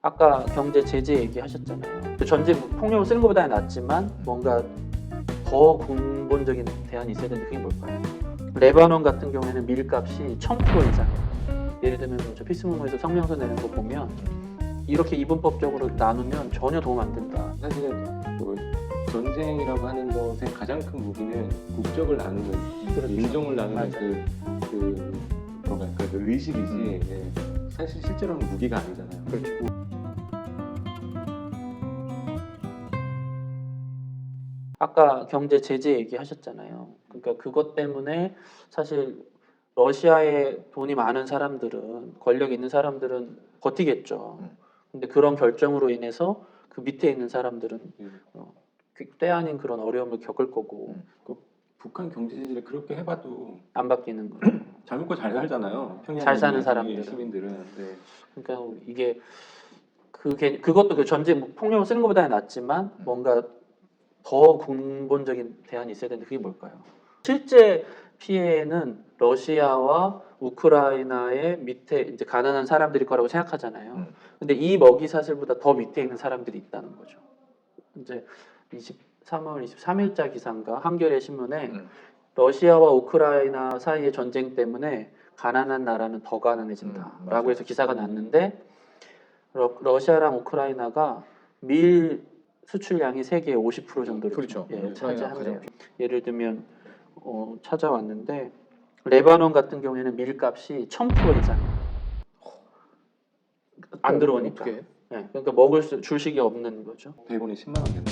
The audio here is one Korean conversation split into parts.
아까 경제 제재 얘기하셨잖아요. 전제 폭력을 쓰는 것보다는 낫지만 뭔가 더 근본적인 대안이 있어야 되는데 그게 뭘까요? 레바논 같은 경우에는 밀값이 1000% 이상. 예를 들면 저 피스모에서 성명서 내는 거 보면 이렇게 이분법적으로 나누면 전혀 도움 안 된다. 사실은 뭐 전쟁이라고 하는 것의 가장 큰 무기는 국적을 나누는, 그렇죠. 인종을 나누는 맞아요. 그 의식이지. 예. 사실 실제로는 무기가 아니잖아요. 그렇죠. 아까 경제 제재 얘기하셨잖아요. 그러니까 그것 때문에 사실 러시아에 돈이 많은 사람들은, 권력 있는 사람들은 버티겠죠. 근데 그런 결정으로 인해서 그 밑에 있는 사람들은 때 아닌 그런 어려움을 겪을 거고 북한 경제 제재를 그렇게 해봐도 안 바뀌는 거예요. 잘 먹고 잘 살잖아요. 평양 잘 사는 인민이, 사람들은. 시민들은. 네. 그러니까 이게 그것도 그 전쟁 폭력을 쓰는 것보다는 낫지만 뭔가 더 근본적인 대안이 있어야 되는데 그게 뭘까요? 실제 피해는 러시아와 우크라이나의 밑에 이제 가난한 사람들일 거라고 생각하잖아요. 근데 이 먹이사슬보다 더 밑에 있는 사람들이 있다는 거죠. 이제 3월 23일자 기사인가 한겨레 신문에 러시아와 우크라이나 사이의 전쟁 때문에 가난한 나라는 더 가난해진다라고 해서 기사가 났는데 러시아랑 우크라이나가 밀 수출량이 세계의 50% 정도를 그렇죠. 차지한대요. 예를 들면 찾아왔는데 레바논 같은 경우에는 밀값이 1000% 이상 안 들어오니까. 어떻게? 네, 그러니까 주식이 없는 거죠. 100원이 10만 원 됐네.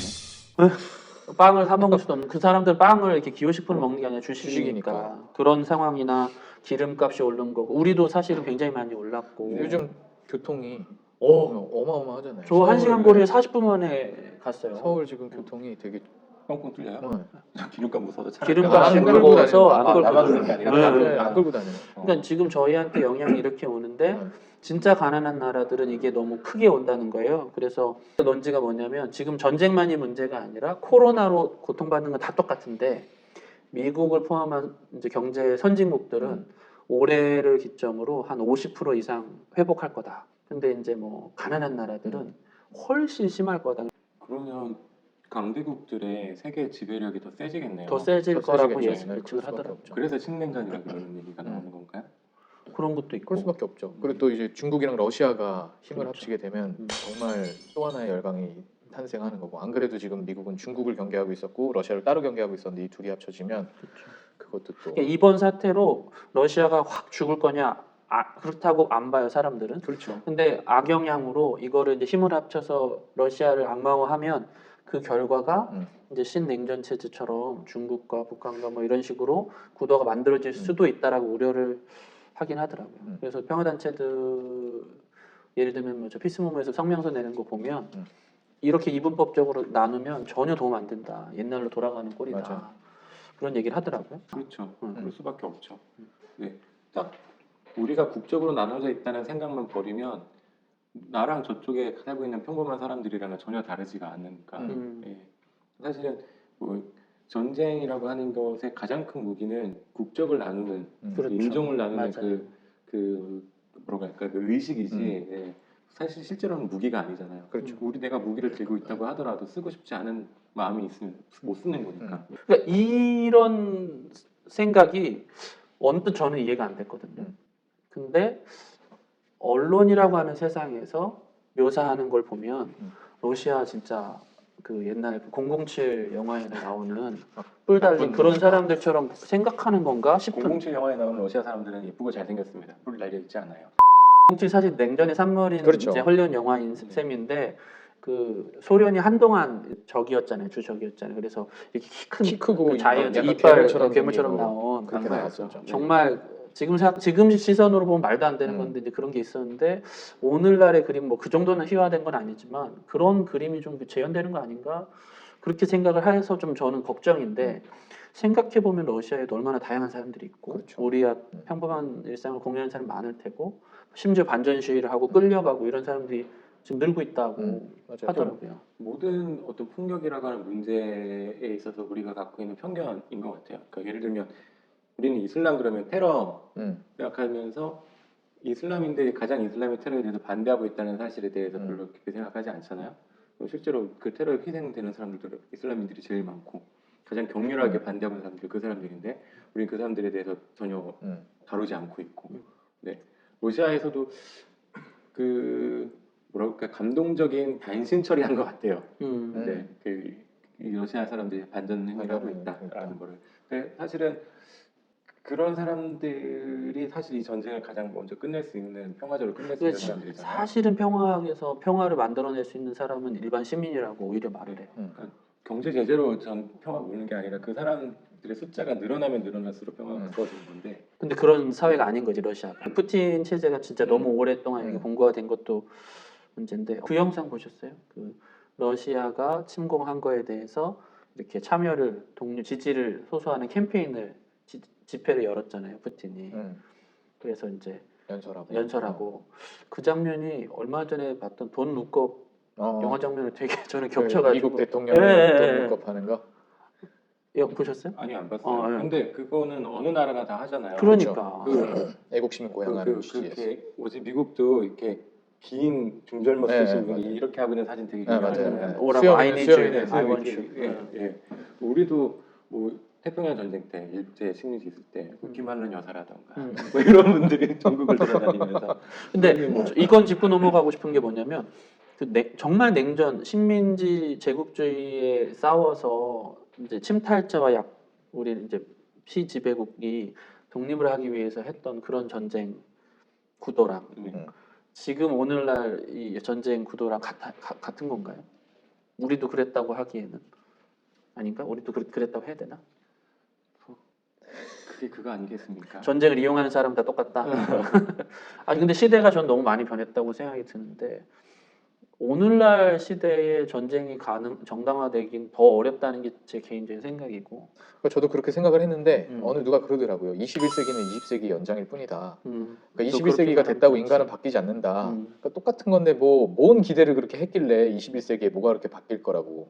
빵을 사 먹을 수도 없는 그 사람들 빵을 이렇게 기호식품을 먹는 게 아니라 주식이니까 그런 상황이나 기름값이 오른 거고 우리도 사실은 굉장히 많이 올랐고 요즘 교통이 어마어마하잖아요. 저 1시간 거리에 40분 만에 갔어요. 서울 지금 교통이 되게 뻥뻥 뚫려요. 네. 기름값 무서워서 차를 기름값이 안 끌고 무거워서 다녀요. 안 끌고 나만 다녀요. 그런 게 아니라 네. 안 끌고 다녀요. 그러니까 지금 저희한테 영향이 이렇게 오는데 진짜 가난한 나라들은 이게 너무 크게 온다는 거예요. 그래서 논지가 뭐냐면 지금 전쟁만이 문제가 아니라 코로나로 고통받는 건 다 똑같은데 미국을 포함한 이제 경제 선진국들은 올해를 기점으로 한 50% 이상 회복할 거다. 근데 이제 뭐 가난한 나라들은 훨씬 심할 거다. 그러면 강대국들의 세계 지배력이 더 세지겠네요. 더 세질 더 거라고 세지겠죠. 예측을 그럴 수밖에 하더라고요. 없죠. 그래서 신냉전이라 그러는 얘기가 나오는 건가요? 그런 것도 있고. 그럴 수밖에 없죠. 그리고 또 이제 중국이랑 러시아가 힘을 그렇죠. 합치게 되면 정말 또 하나의 열강이 탄생하는 거고. 안 그래도 지금 미국은 중국을 경계하고 있었고 러시아를 따로 경계하고 있었는데 이 둘이 합쳐지면 그것도 또 그러니까 이번 사태로 러시아가 확 죽을 거냐? 그렇다고 안 봐요 사람들은. 그렇죠. 근데 악영향으로 이거를 이제 힘을 합쳐서 러시아를 악마화하면 그 결과가 이제 신냉전 체제처럼 중국과 북한과 뭐 이런 식으로 구도가 만들어질 수도 있다라고 우려를 하긴 하더라고요. 그래서 평화단체들 예를 들면 뭐 저 피스모에서 성명서 내는 거 보면 이렇게 이분법적으로 나누면 전혀 도움 안 된다. 옛날로 돌아가는 꼴이다. 맞아요. 그런 얘기를 하더라고요. 그렇죠. 그럴 수밖에 없죠. 네. 딱 우리가 국적으로 나눠져 있다는 생각만 버리면 나랑 저쪽에 살고 있는 평범한 사람들이랑은 전혀 다르지가 않으니까. 예. 사실은 뭐 전쟁이라고 하는 것의 가장 큰 무기는 국적을 나누는, 그렇죠. 인종을 나누는 맞아요. 그 의식이지. 예. 사실 실제로는 무기가 아니잖아요. 그렇죠. 내가 무기를 들고 있다고 하더라도 쓰고 싶지 않은 마음이 있으면 못 쓰는 거니까. 그러니까 이런 생각이 언뜻 저는 이해가 안 됐거든요. 근데 언론이라고 하는 세상에서 묘사하는 걸 보면 러시아 진짜 그 옛날 007 영화에 나오는 뿔 달린 그런 사람들처럼 생각하는 건가 싶은. 007 영화에 나오는 러시아 사람들은 예쁘고 잘생겼습니다. 뿔 달려 있지 않아요. 007 사실 냉전의 산물인 그렇죠. 이제 헐리우드 영화인 셈인데 그 소련이 한동안 적이었잖아요, 주적이었잖아요. 그래서 이렇게 키 크고 그 자이언트 약간 이빨 괴물처럼 괴물처럼 생기고 나온 그렇게 나왔었죠. 정말 지금 시선으로 보면 말도 안 되는 건데 이제 그런 게 있었는데 오늘날의 그림 뭐 그 정도는 희화된 건 아니지만 그런 그림이 좀 재현되는 거 아닌가 그렇게 생각을 해서 좀 저는 걱정인데 생각해 보면 러시아에도 얼마나 다양한 사람들이 있고 그렇죠. 우리야 평범한 일상을 공유하는 사람 많을 테고 심지어 반전 시위를 하고 끌려가고 이런 사람들이 지금 늘고 있다고 하더라고요. 모든 어떤 폭력이라고 하는 문제에 있어서 우리가 갖고 있는 편견인 것 같아요. 그러니까 예를 들면 우리는 이슬람 그러면 테러 생각하면서 이슬람인들이 가장 이슬람의 테러에 대해서 반대하고 있다는 사실에 대해서 음. 별로 그렇게 생각하지 않잖아요. 실제로 그 테러에 희생되는 사람들도 이슬람인들이 제일 많고 가장 격렬하게 반대하고 있는 사람들이 그 사람들인데 우리는 그 사람들에 대해서 전혀 다루지 않고 있고, 네, 러시아에서도 그 뭐랄까 감동적인 반신 처리한 것 같아요. 네, 이 러시아 사람들이 반전 행위를 하고 있다라는 거를. 근데 사실은 그런 사람들이 사실 이 전쟁을 가장 먼저 끝낼 수 있는 평화적으로 끝낼 수 있는 사람들이잖아요. 사실은 평화에서 평화를 만들어낼 수 있는 사람은 일반 시민이라고 오히려 말을 해요. 그러니까 경제 제재로 전 평화가 오는 게 아니라 그 사람들의 숫자가 늘어나면 늘어날수록 평화가 주어지는 건데. 근데 그런 사회가 아닌 거지 러시아가. 푸틴 체제가 진짜 너무 오랫동안 이렇게 본거화된 것도 문제인데 그 영상 보셨어요? 그 러시아가 침공한 거에 대해서 이렇게 참여를 지지를 호소하는 캠페인을 집회를 열었잖아요, 푸틴이. 그래서 이제 연설하고 그 장면이 얼마 전에 봤던 돈 룩업 영화 장면을 되게 저는 겹쳐가지고 미국 대통령이 돈 룩업하는 거. 보셨어요? 아니 안 봤어요. 근데 그거는 어느 나라나 다 하잖아요. 그러니까 애국심을 고양하는 취지에서. 그렇게 뭐지 미국도 이렇게 긴 중절모 쓰신 분이 이렇게 하고 있는 사진 되게 유명하잖아요. 오라고 아이니즈 예. 우리도 뭐 태평양 전쟁 때 일제 식민지 있을 때 김한란 여사라던가 뭐 이런 분들이 전국을 돌아다니면서. 근데 이건 짚고 넘어가고 싶은 게 뭐냐면 정말 냉전 식민지 제국주의에 싸워서 이제 침탈자와 우리 이제 피지배국이 독립을 하기 위해서 했던 그런 전쟁 구도랑 지금 오늘날 이 전쟁 구도랑 같은 건가요? 우리도 그랬다고 하기에는 아닌가? 우리도 그랬다고 해야 되나? 그게 그거 아니겠습니까? 전쟁을 이용하는 사람 다 똑같다. 아니 근데 시대가 전 너무 많이 변했다고 생각이 드는데 오늘날 시대에 전쟁이 정당화되긴 더 어렵다는 게 제 개인적인 생각이고. 저도 그렇게 생각을 했는데 어느 누가 그러더라고요. 21세기는 20세기 연장일 뿐이다. 그러니까 21세기가 됐다고 인간은 바뀌지 않는다. 그러니까 똑같은 건데 뭔 기대를 그렇게 했길래 21세기에 뭐가 그렇게 바뀔 거라고.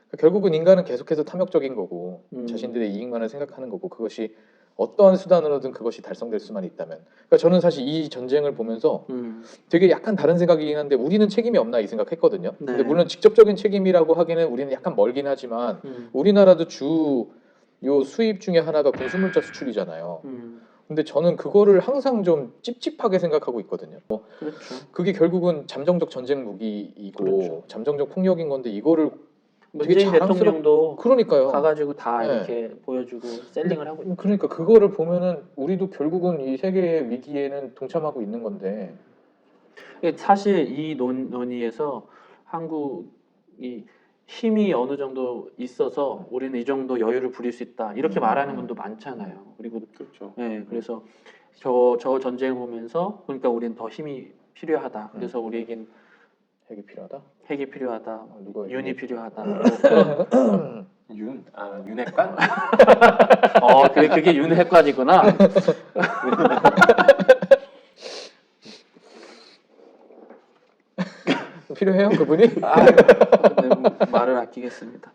그러니까 결국은 인간은 계속해서 탐욕적인 거고 자신들의 이익만을 생각하는 거고 그것이 어떠한 수단으로든 그것이 달성될 수만 있다면. 그러니까 저는 사실 이 전쟁을 보면서 되게 약간 다른 생각이긴 한데 우리는 책임이 없나 이 생각했거든요. 네. 근데 물론 직접적인 책임이라고 하기는 우리는 약간 멀긴 하지만 우리나라도 주 수입 중에 하나가 군수물자 수출이잖아요. 근데 저는 그거를 항상 좀 찝찝하게 생각하고 있거든요. 그렇죠. 그게 결국은 잠정적 전쟁 무기이고 그렇죠. 잠정적 폭력인 건데 이거를 문재인 대통령도 그러니까요. 가가지고 다 이렇게 보여주고 셀링을 하고 있죠. 그러니까 그거를 보면은 우리도 결국은 이 세계의 위기에는 동참하고 있는 건데 사실 이 논의에서 한국이 힘이 어느 정도 있어서 우리는 이 정도 여유를 부릴 수 있다 이렇게 말하는 분도 많잖아요. 그리고 그렇죠. 네, 그래서 저 전쟁을 보면서 그러니까 우리는 더 힘이 필요하다. 그래서 우리에겐 핵이 필요하다. 윤이 필요하다. 윤핵관? 그게 윤핵관이구나. 필요해요 그분이? 말을 아끼겠습니다.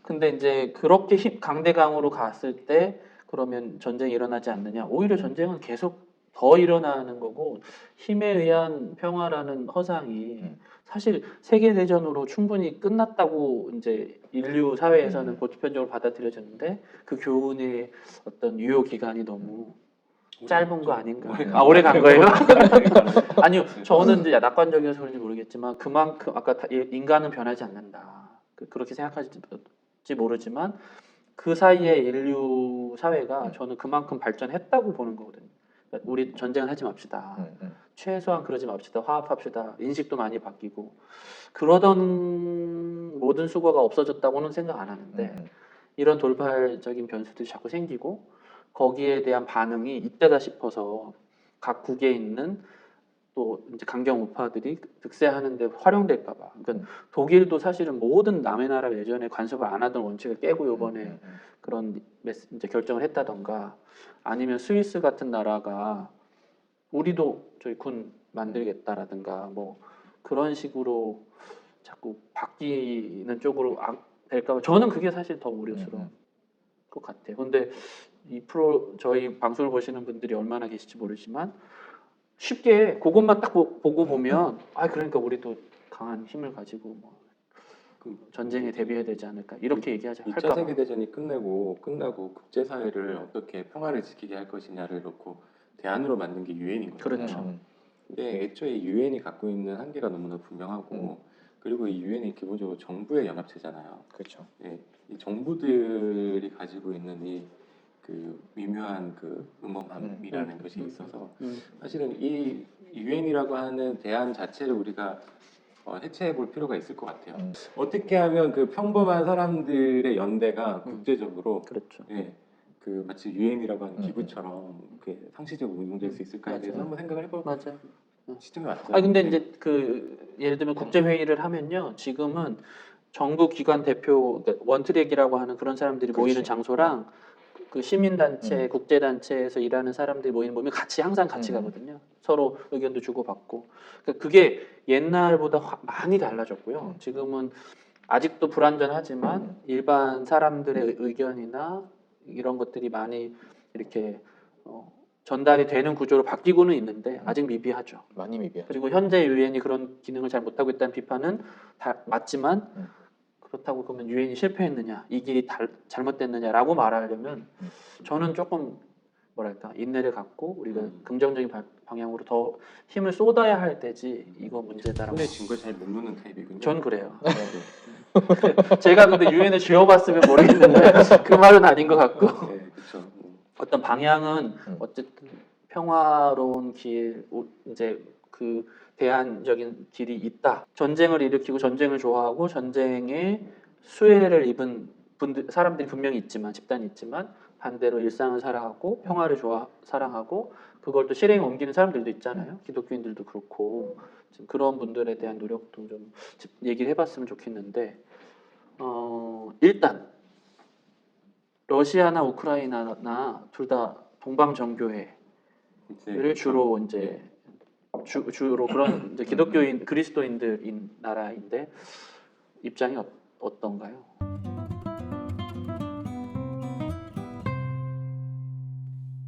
근데 이제 그렇게 강대강으로 갔을 때 그러면 전쟁이 일어나지 않느냐? 오히려 전쟁은 계속 더 일어나는 거고 힘에 의한 평화라는 허상이 사실 세계 대전으로 충분히 끝났다고 이제 인류 사회에서는 보편적으로 받아들여졌는데 그 교훈의 어떤 유효 기간이 너무 짧은 거 아닌가? 오래 간 거예요? 아니요, 저는 이제 낙관적이어서 그런지 모르겠지만 그만큼 아까 인간은 변하지 않는다. 그렇게 생각하실지 모르지만 그 사이에 인류 사회가 저는 그만큼 발전했다고 보는 거거든요. 그러니까 우리 전쟁을 하지 맙시다. 최소한 그러지 맙시다. 화합합시다. 인식도 많이 바뀌고 그러던 모든 수고가 없어졌다고는 생각 안 하는데 이런 돌발적인 변수들이 자꾸 생기고 거기에 대한 반응이 이때다 싶어서 각국에 있는 또 이제 강경 우파들이 득세하는데 활용될까봐. 그러니까 독일도 사실은 모든 남의 나라 예전에 간섭을 안 하던 원칙을 깨고 이번에 그런 이제 결정을 했다던가 아니면 스위스 같은 나라가 우리도 저희 군 만들겠다라든가 뭐 그런 식으로 자꾸 바뀌는 쪽으로 될까봐 저는 그게 사실 더 우려스러운 것 같아요. 근데 이 프로 저희 방송을 보시는 분들이 얼마나 계실지 모르지만 쉽게 그것만 딱 보고 보면 아 그러니까 우리도 강한 힘을 가지고 뭐 그 전쟁에 대비해야 되지 않을까 이렇게 얘기하자 2차 할까 봐. 세계대전이 끝나고 국제사회를 어떻게 평화를 지키게 할 것이냐를 놓고 대안으로 만든 게 유엔이거든요. 그렇죠. 근데 애초에 유엔이 갖고 있는 한계가 너무나 분명하고 그리고 이 유엔이 기본적으로 정부의 연합체잖아요. 그렇죠. 예, 이 정부들이 가지고 있는 이 그 미묘한 그 음험함이라는 것이 있어서 사실은 이 유엔이라고 하는 대안 자체를 우리가 해체해 볼 필요가 있을 것 같아요. 어떻게 하면 그 평범한 사람들의 연대가 국제적으로 그렇죠. 예, 그 마치 유엔이라고 하는 기구처럼 이렇게 상시적으로 운용될 수 있을까에 대해서 맞아요. 한번 생각을 해볼 맞아요. 시점이 왔어요. 아 근데 네. 이제 그 예를 들면 국제 회의를 하면요. 지금은 정부 기관 대표 그러니까 원트랙이라고 하는 그런 사람들이 모이는 그렇지. 장소랑 그 시민단체, 국제단체에서 일하는 사람들이 모이는 보면 항상 같이 가거든요. 서로 의견도 주고받고. 그러니까 그게 옛날보다 많이 달라졌고요. 지금은 아직도 불완전하지만 일반 사람들의 의견이나 이런 것들이 많이 이렇게 전달이 되는 구조로 바뀌고는 있는데 아직 미비하죠. 많이 미비하죠. 그리고 현재 유엔이 그런 기능을 잘 못하고 있다는 비판은 다 맞지만 그렇다고 그러면 유엔이 실패했느냐, 이 길이 잘못됐느냐라고 말하려면 저는 조금 뭐랄까 인내를 갖고 우리가 긍정적인 방향으로 더 힘을 쏟아야 할 때지 이거 문제다라고. 손에 쥔 걸 잘 모르는 타입이군요. 전 그래요. 네. 제가 근데 유엔을 쥐어봤으면 모르겠는데 그 말은 아닌 것 같고 네, 그렇죠. 어떤 방향은 어쨌든 평화로운 길 이제 그 대안적인 길이 있다. 전쟁을 일으키고 전쟁을 좋아하고 전쟁에 수혜를 입은 사람들이 분명히 있지만 집단이 있지만 반대로 일상을 살아가고 평화를 사랑하고 그걸 또 실행에 옮기는 사람들도 있잖아요. 기독교인들도 그렇고 지금 그런 분들에 대한 노력도 좀 얘기를 해봤으면 좋겠는데 일단 러시아나 우크라이나나 둘 다 동방 정교회를 이제 주로 이제 주로 그런 이제 기독교인 그리스도인들인 나라인데 입장이 어떤가요?